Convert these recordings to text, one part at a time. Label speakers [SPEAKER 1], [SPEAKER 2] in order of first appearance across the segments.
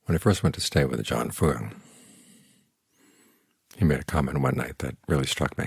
[SPEAKER 1] When I first went to stay with Ajahn Fuang, he made a comment one night that really struck me.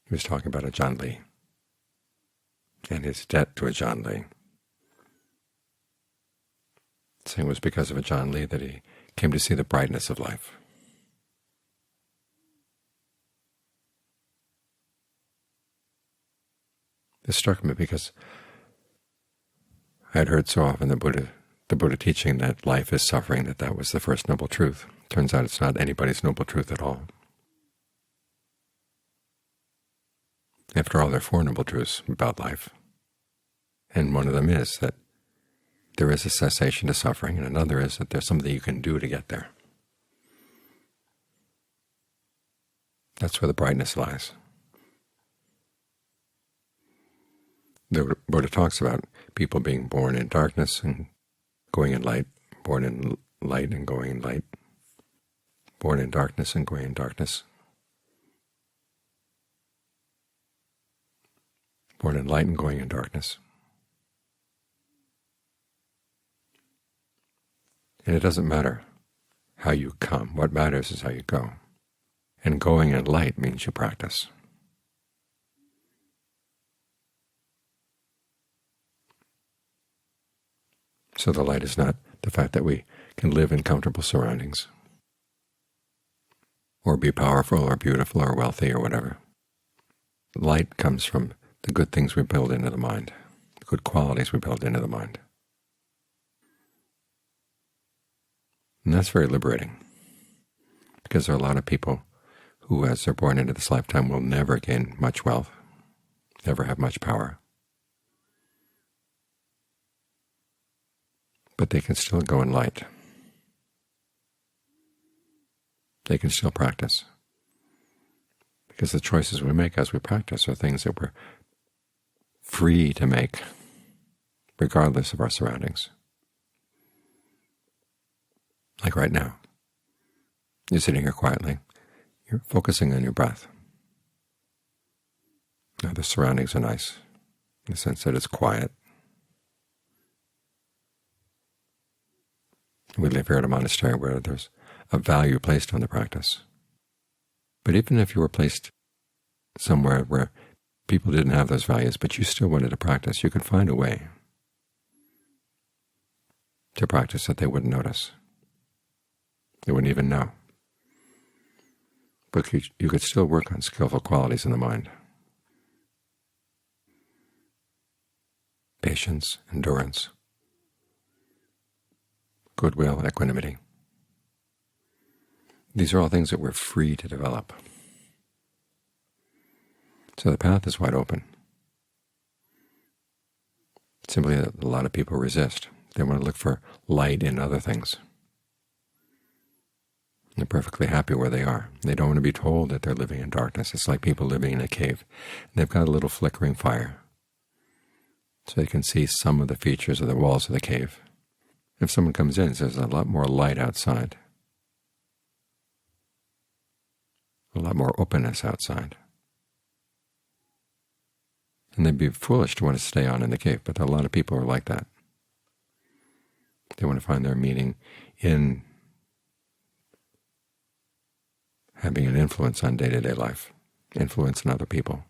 [SPEAKER 1] He was talking about Ajahn Lee and his debt to Ajahn Lee, saying it was because of Ajahn Lee that he came to see the brightness of life. This struck me because I had heard so often the Buddha teaching that life is suffering, that was the first noble truth. Turns out it's not anybody's noble truth at all. After all, there are four noble truths about life, and one of them is that there is a cessation to suffering, and another is that there's something you can do to get there. That's where the brightness lies. The Buddha talks about people being born in darkness and going in light, born in light and going in light, born in darkness and going in darkness, born in light and going in darkness. And it doesn't matter how you come. What matters is how you go. And going in light means you practice. So the light is not the fact that we can live in comfortable surroundings, or be powerful or beautiful or wealthy or whatever. Light comes from the good things we build into the mind, the good qualities we build into the mind. And that's very liberating, because there are a lot of people who, as they're born into this lifetime, will never gain much wealth, never have much power. But they can still go in light. They can still practice, because the choices we make as we practice are things that we're free to make, regardless of our surroundings. Like right now, you're sitting here quietly, you're focusing on your breath. Now the surroundings are nice, in the sense that it's quiet. We live here at a monastery where there's a value placed on the practice. But even if you were placed somewhere where people didn't have those values, but you still wanted to practice, you could find a way to practice that they wouldn't notice. They wouldn't even know. But you could still work on skillful qualities in the mind. Patience, endurance, goodwill, equanimity. These are all things that we're free to develop. So the path is wide open. Simply that a lot of people resist. They want to look for light in other things. They're perfectly happy where they are. They don't want to be told that they're living in darkness. It's like people living in a cave. They've got a little flickering fire, so they can see some of the features of the walls of the cave. If someone comes in, there's a lot more light outside, a lot more openness outside. And they'd be foolish to want to stay on in the cave, but a lot of people are like that. They want to find their meaning in having an influence on day-to-day life, influence on other people.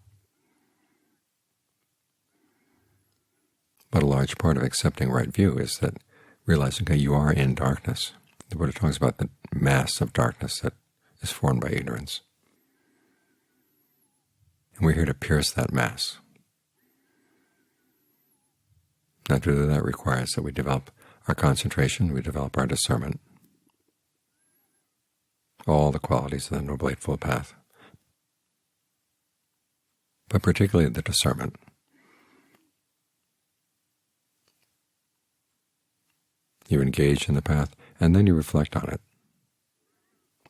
[SPEAKER 1] But a large part of accepting right view is that realizing that you are in darkness. The Buddha talks about the mass of darkness that is formed by ignorance. And we're here to pierce that mass. Now, to do that requires that we develop our concentration, we develop our discernment, all the qualities of the Noble Eightfold Path, but particularly the discernment. You engage in the path, and then you reflect on it.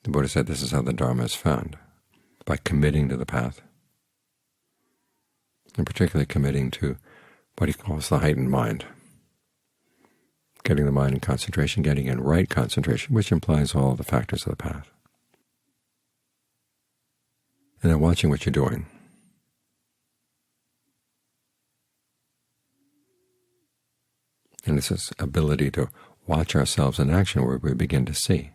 [SPEAKER 1] The Buddha said this is how the Dharma is found, by committing to the path, and particularly committing to what he calls the heightened mind, getting the mind in concentration, getting in right concentration, which implies all the factors of the path, and then watching what you're doing. And it's this ability to watch ourselves in action where we begin to see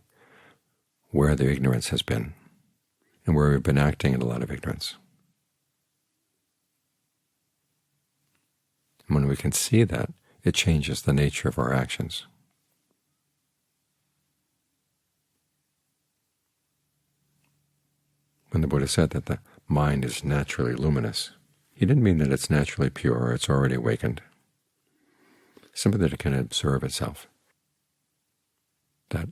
[SPEAKER 1] where the ignorance has been and where we've been acting in a lot of ignorance. And when we can see that, it changes the nature of our actions. When the Buddha said that the mind is naturally luminous, he didn't mean that it's naturally pure or it's already awakened, simply that it can observe itself. That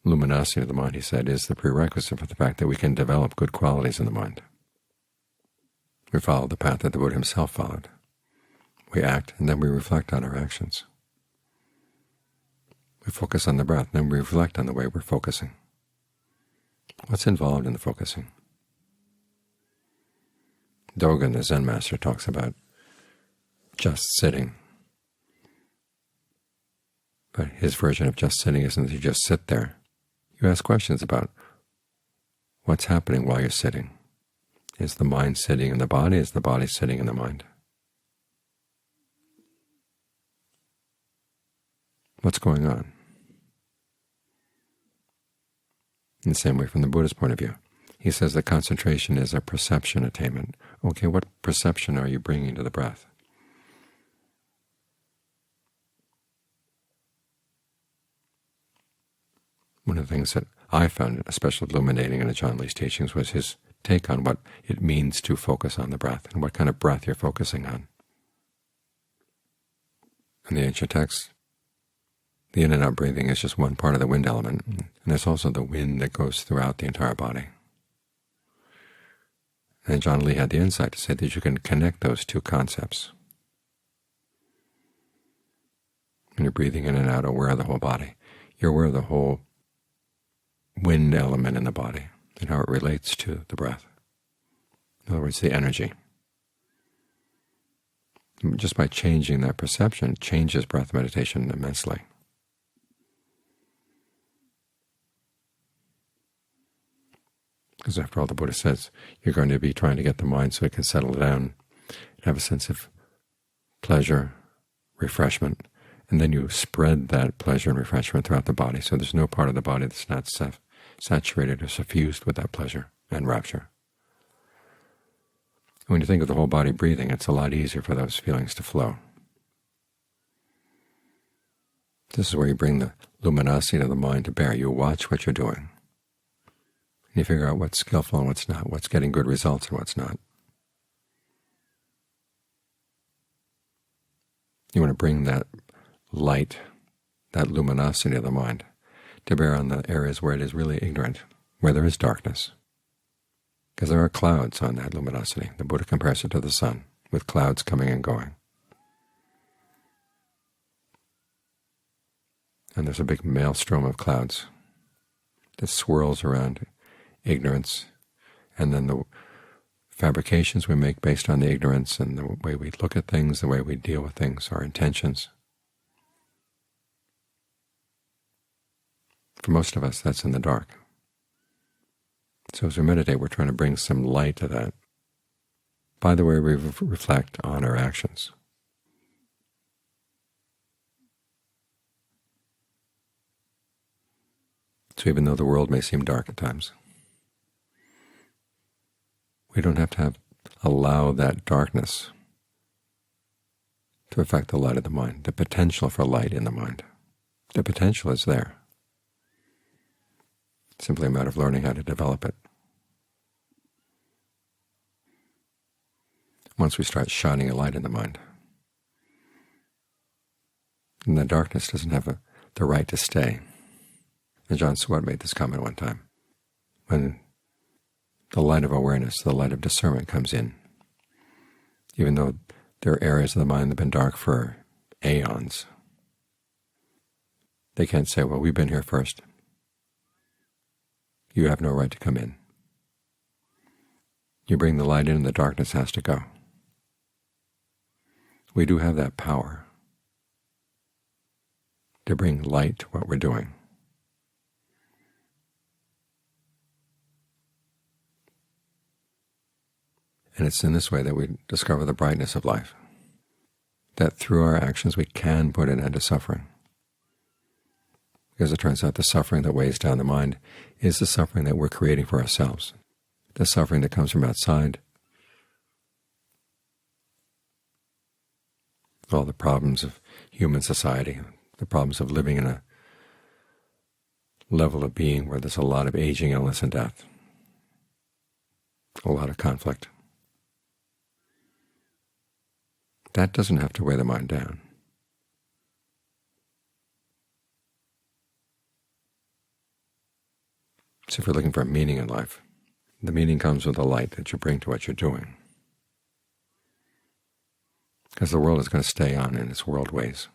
[SPEAKER 1] luminosity of the mind, he said, is the prerequisite for the fact that we can develop good qualities in the mind. We follow the path that the Buddha himself followed. We act, and then we reflect on our actions. We focus on the breath, and then we reflect on the way we're focusing. What's involved in the focusing? Dogen, the Zen master, talks about just sitting. But his version of just sitting isn't that you just sit there. You ask questions about what's happening while you're sitting. Is the mind sitting in the body? Is the body sitting in the mind? What's going on? In the same way from the Buddha's point of view. He says that concentration is a perception attainment. Okay, what perception are you bringing to the breath? One of the things that I found especially illuminating in Ajaan Lee's teachings was his take on what it means to focus on the breath and what kind of breath you're focusing on. In the ancient texts, the in and out breathing is just one part of the wind element, and there's also the wind that goes throughout the entire body. And Ajaan Lee had the insight to say that you can connect those two concepts. When you're breathing in and out, aware of the whole body. You're aware of the whole wind element in the body and how it relates to the breath. In other words, the energy. Just by changing that perception, it changes breath meditation immensely. Because after all, the Buddha says you're going to be trying to get the mind so it can settle down and have a sense of pleasure, refreshment, and then you spread that pleasure and refreshment throughout the body, so there's no part of the body that's not saturated or suffused with that pleasure and rapture. When you think of the whole body breathing, it's a lot easier for those feelings to flow. This is where you bring the luminosity of the mind to bear. You watch what you're doing. And you figure out what's skillful and what's not, what's getting good results and what's not. You want to bring that light, that luminosity of the mind, to bear on the areas where it is really ignorant, where there is darkness. Because there are clouds on that luminosity. The Buddha compares it to the sun, with clouds coming and going. And there's a big maelstrom of clouds that swirls around ignorance, and then the fabrications we make based on the ignorance and the way we look at things, the way we deal with things, our intentions. For most of us, that's in the dark. So as we meditate, we're trying to bring some light to that by the way we reflect on our actions. So even though the world may seem dark at times, we don't have to allow that darkness to affect the light of the mind, the potential for light in the mind. The potential is there. It's simply a matter of learning how to develop it. Once we start shining a light in the mind, then the darkness doesn't have the right to stay. And Ajaan Suwat made this comment one time. When the light of awareness, the light of discernment comes in, even though there are areas of the mind that have been dark for aeons, they can't say, well, we've been here first. You have no right to come in. You bring the light in and the darkness has to go. We do have that power to bring light to what we're doing. And it's in this way that we discover the brightness of life, that through our actions we can put an end to suffering. because it turns out the suffering that weighs down the mind is the suffering that we're creating for ourselves, the suffering that comes from outside, all the problems of human society, the problems of living in a level of being where there's a lot of aging, illness, and death, a lot of conflict. That doesn't have to weigh the mind down. So if you're looking for meaning in life, the meaning comes with the light that you bring to what you're doing, because the world is going to stay on in its world ways.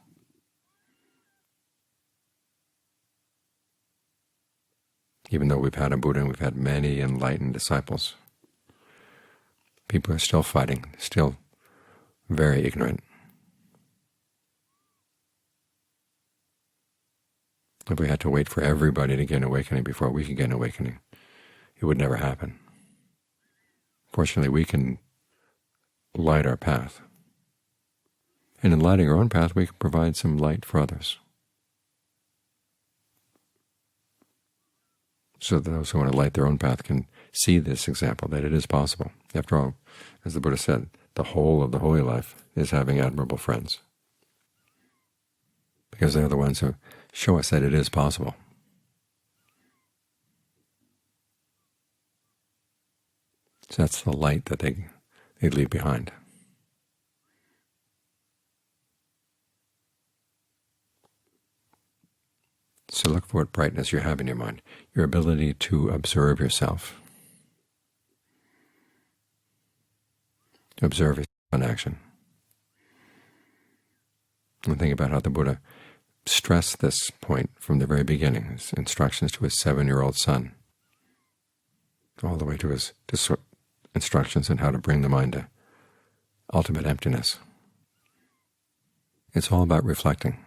[SPEAKER 1] Even though we've had a Buddha and we've had many enlightened disciples, people are still fighting, still very ignorant. If we had to wait for everybody to get an awakening before we could get an awakening, it would never happen. Fortunately, we can light our path. And in lighting our own path, we can provide some light for others, so that those who want to light their own path can see this example, that it is possible. After all, as the Buddha said, the whole of the holy life is having admirable friends, because they're the ones who show us that it is possible. So that's the light that they leave behind. So look for what brightness you have in your mind, your ability to observe yourself, to observe yourself in action. And think about how the Buddha stressed this point from the very beginning, his instructions to his 7-year-old son, all the way to his instructions on how to bring the mind to ultimate emptiness. It's all about reflecting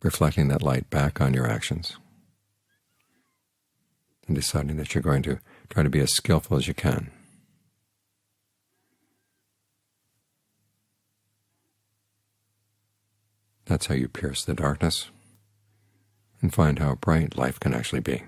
[SPEAKER 1] that light back on your actions, and deciding that you're going to try to be as skillful as you can. That's how you pierce the darkness and find how bright life can actually be.